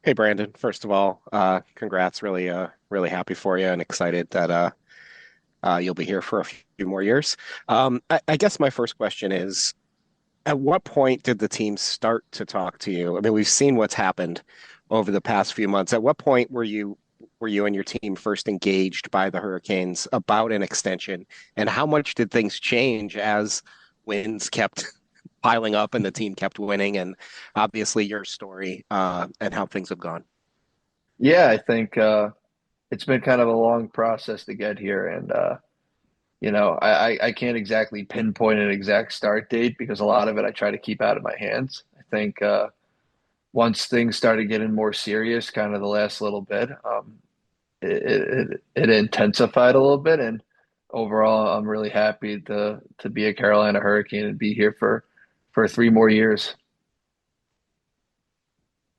Hey Brandon, first of all, congrats. Really happy for you and excited that you'll be here for a few more years. I guess my first question is, at what point did the team start to talk to you? I mean, we've seen what's happened over the past few months. At what point were you and your team first engaged by the Hurricanes about an extension? And how much did things change as wins kept piling up and the team kept winning? And obviously your story and how things have gone. Yeah, I think it's been kind of a long process to get here, and I can't exactly pinpoint an exact start date because a lot of it I try to keep out of my hands. I think once things started getting more serious, kind of the last little bit, it intensified a little bit, and overall, I'm really happy to be a Carolina Hurricane and be here for 3 more years.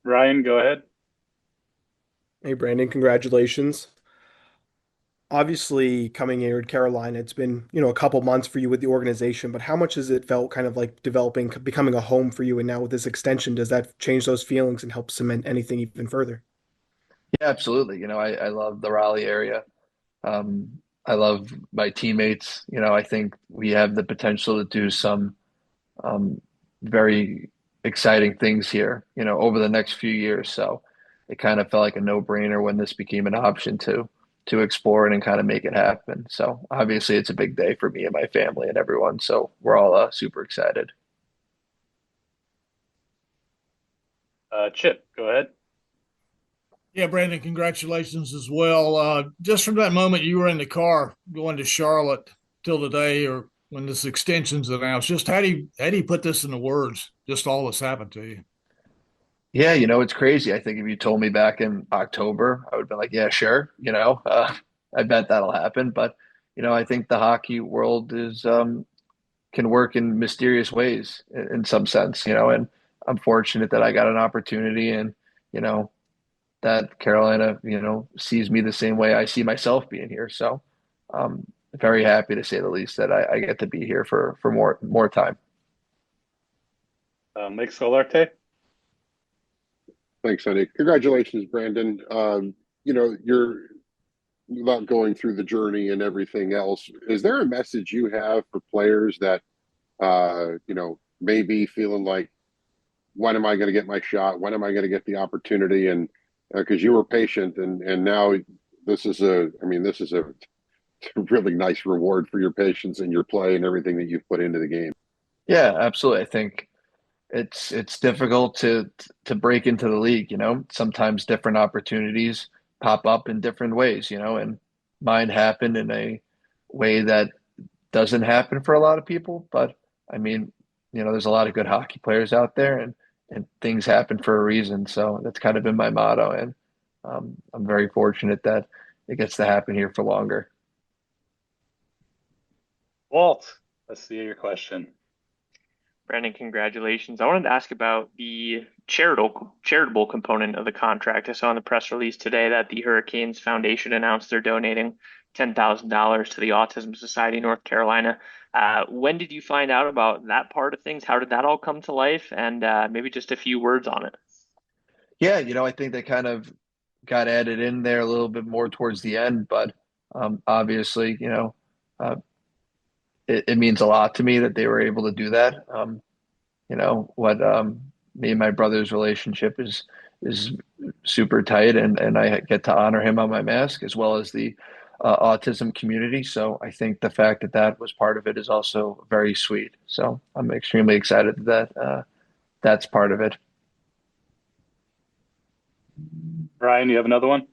Ryan, go ahead. Hey, Brandon, congratulations. Obviously, coming here to Carolina, it's been, a couple months for you with the organization, but how much has it felt kind of like developing, becoming a home for you? And now with this extension, does that change those feelings and help cement anything even further? Yeah, absolutely. I love the Raleigh area. I love my teammates. I think we have the potential to do some um, very exciting things here, over the next few years. So it kind of felt like a no-brainer when this became an option to explore it and kind of make it happen. So obviously, it's a big day for me and my family and everyone. So we're all super excited. Chip, go ahead. Yeah, Brandon, congratulations as well. Just from that moment you were in the car going to Charlotte till today, or when this extension's announced, just how do you put this into words? Just all that's happened to you. Yeah, it's crazy. I think if you told me back in October, I would have been like, yeah, sure. I bet that'll happen. But, I think the hockey world is can work in mysterious ways in some sense, and I'm fortunate that I got an opportunity and, you know, that Carolina, sees me the same way I see myself being here. So very happy to say the least that I get to be here for more time. Mike Solarte. Thanks, honey. Congratulations, Brandon. You're about going through the journey and everything else. Is there a message you have for players that, may be feeling like, when am I going to get my shot? When am I going to get the opportunity? And because you were patient, and now this is a really nice reward for your patience and your play and everything that you've put into the game. Yeah, absolutely. I think it's difficult to break into the league, Sometimes different opportunities pop up in different ways, and mine happened in a way that doesn't happen for a lot of people. But I mean, there's a lot of good hockey players out there, and things happen for a reason. So that's kind of been my motto, and I'm very fortunate that it gets to happen here for longer. Walt, let's see your question. Brandon, congratulations. I wanted to ask about the charitable component of the contract. I saw in the press release today that the Hurricanes Foundation announced they're donating $10,000 to the Autism Society of North Carolina. When did you find out about that part of things? How did that all come to life? And maybe just a few words on it. Yeah, I think they kind of got added in there a little bit more towards the end, but obviously, uh, it means a lot to me that they were able to do that. What me and my brother's relationship is super tight, and I get to honor him on my mask as well as the autism community. So I think the fact that that was part of it is also very sweet. So I'm extremely excited that that's part of it. Ryan, you have another one?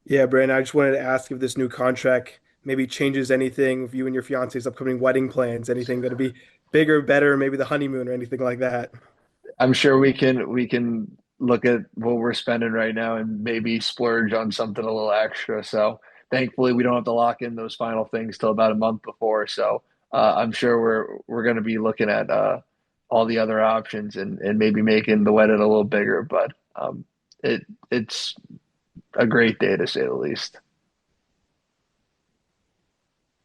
Yeah, Brandon, I just wanted to ask if this new contract maybe changes anything with you and your fiance's upcoming wedding plans, anything that'll be bigger, better, maybe the honeymoon or anything like that. I'm sure we can look at what we're spending right now and maybe splurge on something a little extra. So thankfully, we don't have to lock in those final things till about a month before. So I'm sure we're going to be looking at all the other options and maybe making the wedding a little bigger. But it's a great day to say the least.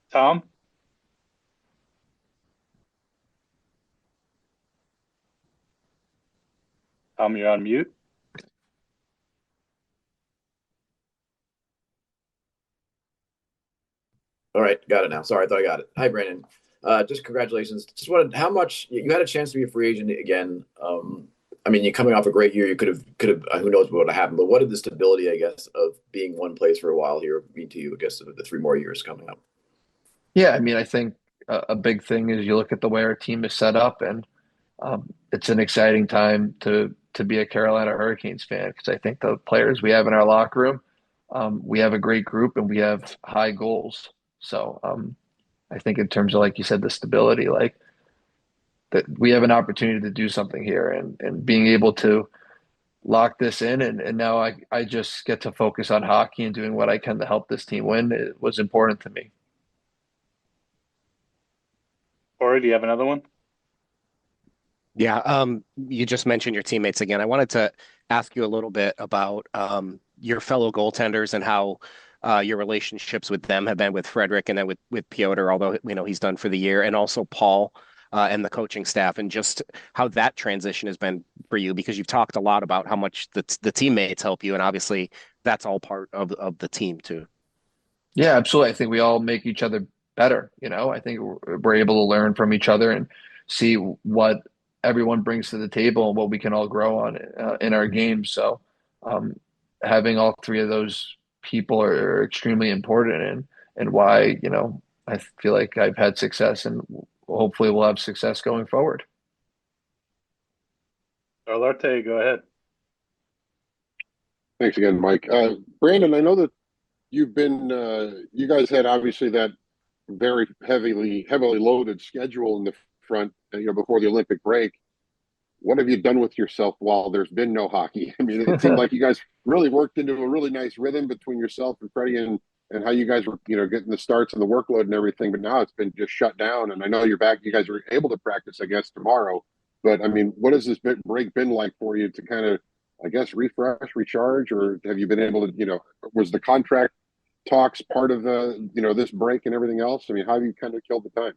Tom? Tom, you're on mute. All right, got it now. Sorry, I thought I got it. Hi, Brandon. Just congratulations. Just wanted how much you had a chance to be a free agent again. I mean, you're coming off a great year. You could have. Who knows what would have happened? But what did the stability, I guess, of being one place for a while here mean to you? I guess the 3 more years coming up. Yeah, I mean, I think a big thing is you look at the way our team is set up, and it's an exciting time to be a Carolina Hurricanes fan because I think the players we have in our locker room, we have a great group and we have high goals. So I think in terms of like you said, the stability, like that we have an opportunity to do something here and being able to lock this in and now I just get to focus on hockey and doing what I can to help this team win. It was important to me. Corey, do you have another one? Yeah, you just mentioned your teammates again. I wanted to ask you a little bit about your fellow goaltenders and how your relationships with them have been with Frederick and then with Piotr, although he's done for the year, and also Paul and the coaching staff, and just how that transition has been for you, because you've talked a lot about how much the teammates help you, and obviously that's all part of the team too. Yeah, absolutely. I think we all make each other better. I think we're able to learn from each other and see what everyone brings to the table and what we can all grow on in our game. So having all three of those people are extremely important and why, I feel like I've had success and hopefully we'll have success going forward. Olarte, go ahead. Thanks again, Mike. Brandon, I know that you guys had obviously that very heavily loaded schedule in the front, before the Olympic break. What have you done with yourself while there's been no hockey? I mean, it seemed like you guys really worked into a really nice rhythm between yourself and Freddie and how you guys were, getting the starts and the workload and everything. But now it's been just shut down. And I know you're back. You guys are able to practice, I guess, tomorrow. But I mean, what has this break been like for you to kind of, I guess, refresh, recharge, or have you been able to, was the contract talks part of this break and everything else? I mean, how have you kind of killed the time?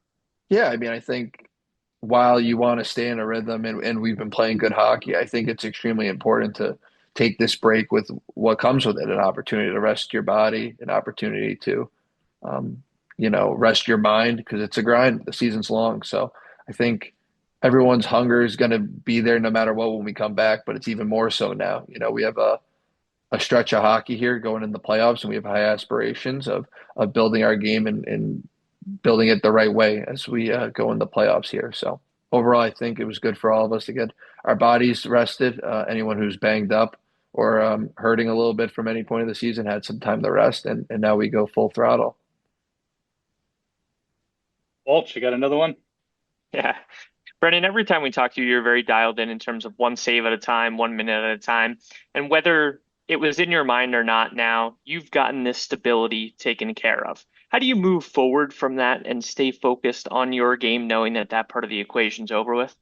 Yeah, I mean, I think while you want to stay in a rhythm and we've been playing good hockey, I think it's extremely important to take this break with what comes with it, an opportunity to rest your body, an opportunity to, rest your mind because it's a grind. The season's long. So I think everyone's hunger is going to be there no matter what when we come back, but it's even more so now. We have a stretch of hockey here going in the playoffs and we have high aspirations of building our game and building it the right way as we go in the playoffs here. So overall, I think it was good for all of us to get our bodies rested. Anyone who's banged up or hurting a little bit from any point of the season had some time to rest, and now we go full throttle. Walt, you got another one? Yeah. Brendan, every time we talk to you, you're very dialed in terms of one save at a time, 1 minute at a time. And whether it was in your mind or not now, you've gotten this stability taken care of. How do you move forward from that and stay focused on your game, knowing that that part of the equation's over with?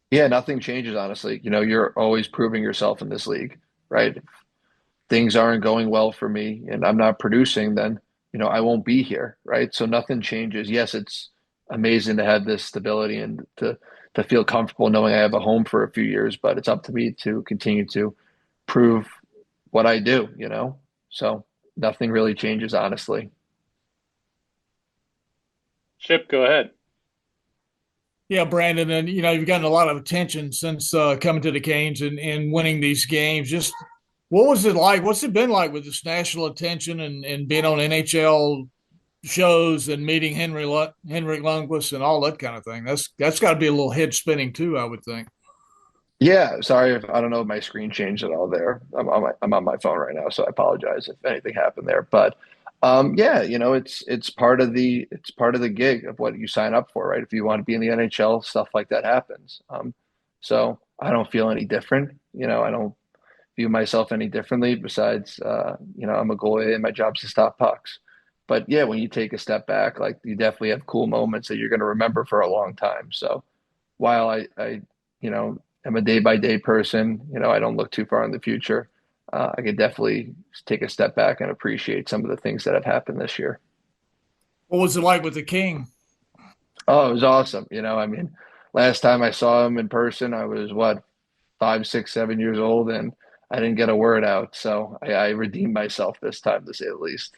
Yeah, nothing changes, honestly. You're always proving yourself in this league, right? If things aren't going well for me and I'm not producing, then, I won't be here, right? So nothing changes. Yes, it's amazing to have this stability and to feel comfortable knowing I have a home for a few years, but it's up to me to continue to prove what I do. So nothing really changes, honestly. Chip, go ahead. Yeah, Brandon, and you've gotten a lot of attention since coming to the Canes and winning these games. Just what was it like? What's it been like with this national attention and being on NHL shows and meeting Henrik Lundqvist and all that kind of thing? That's got to be a little head spinning too, I would think. Yeah, sorry if I don't know if my screen changed at all there. I'm on my phone right now, so I apologize if anything happened there. But yeah, it's part of the gig of what you sign up for, right? If you want to be in the NHL, stuff like that happens. So I don't feel any different. I don't view myself any differently besides I'm a goalie and my job's to stop pucks. But yeah, when you take a step back, like you definitely have cool moments that you're going to remember for a long time. So while I am a day by day person, I don't look too far in the future. I could definitely take a step back and appreciate some of the things that have happened this year. What was it like with the King? Oh, it was awesome. I mean, last time I saw him in person, I was 5, 6, 7 years old, and I didn't get a word out. So I redeemed myself this time, to say the least.